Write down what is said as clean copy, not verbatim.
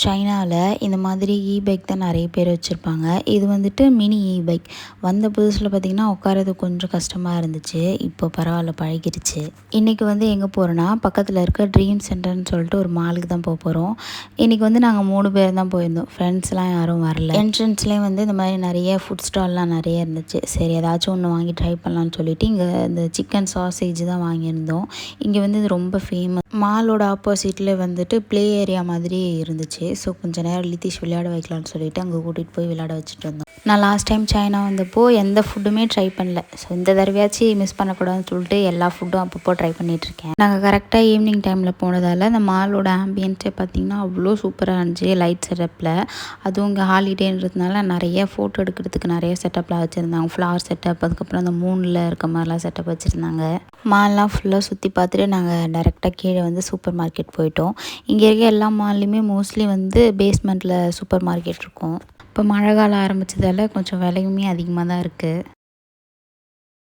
சைனாவில் இந்த மாதிரி பைக் தான் நிறைய பேர் வச்சுருப்பாங்க. இது வந்துட்டு மினி பைக். வந்த புதுசில் பார்த்திங்கன்னா உட்காரது கொஞ்சம் கஷ்டமாக இருந்துச்சு. இப்போ பரவாயில்ல, பழகிடுச்சு. இன்றைக்கி வந்து எங்கே போகிறோன்னா, பக்கத்தில் இருக்க ட்ரீம் சென்டர்னு சொல்லிட்டு ஒரு மாலுக்கு தான் போகிறோம். இன்றைக்கி வந்து நாங்கள் 3 பேர் தான் போயிருந்தோம். ஃப்ரெண்ட்ஸ்லாம் யாரும் வரல. என்ட்ரன்ஸ்லேயும் வந்து இந்த மாதிரி நிறைய ஃபுட் ஸ்டால்லாம் நிறைய இருந்துச்சு. சரி, ஏதாச்சும் ஒன்று வாங்கி ட்ரை பண்ணலான்னு சொல்லிட்டு இங்கே இந்த சிக்கன் சாசேஜ் தான் வாங்கியிருந்தோம். இங்கே வந்து இது ரொம்ப ஃபேமஸ். மாலோட ஆப்போசிட்டில் வந்துட்டு ப்ளே ஏரியா மாதிரி இருந்துச்சு. ஸோ கொஞ்சம் நேரம் லித்திஷ் விளையாட வைக்கலான்னு சொல்லிட்டு அங்கே கூட்டிகிட்டு போய் விளையாட வச்சுட்டு வந்தோம். நான் லாஸ்ட் டைம் சைனா வந்தப்போ எந்த ஃபுட்டுமே ட்ரை பண்ணல. ஸோ இந்த தடவையாச்சும் மிஸ் பண்ணக்கூடாதுன்னு சொல்லிட்டு எல்லா ஃபுட்டும் அப்பப்போ ட்ரை பண்ணிகிட்ருக்கேன். நாங்கள் கரெக்டாக ஈவினிங் டைமில் போனதால் அந்த மாலோட ஆம்பியன்ஸே பார்த்திங்கன்னா அவ்வளோ சூப்பராக இருந்துச்சு. லைட் செட்டப்பில், அதுவும் இங்கே ஹாலிடேன்றதுனால நிறைய ஃபோட்டோ எடுக்கிறதுக்கு நிறைய செட்டப்லாம் வச்சுருந்தாங்க. ஃப்ளவர் செட்டப், அதுக்கப்புறம் அந்த மூணில் இருக்க மாதிரிலாம் செட்டப் வச்சுருந்தாங்க. மால்லாம் ஃபுல்லாக சுற்றி பார்த்துட்டு நாங்கள் டேரெக்டாக கீழே வந்து சூப்பர் மார்க்கெட் போயிட்டோம். இங்கே இருக்க எல்லா மால்லையுமே மோஸ்ட்லி வந்து பேஸ்மெண்ட்டில் சூப்பர் மார்க்கெட் இருக்கும். இப்போ மழை காலம் ஆரம்பித்ததால் கொஞ்சம் விலையுமே அதிகமாக தான் இருக்குது.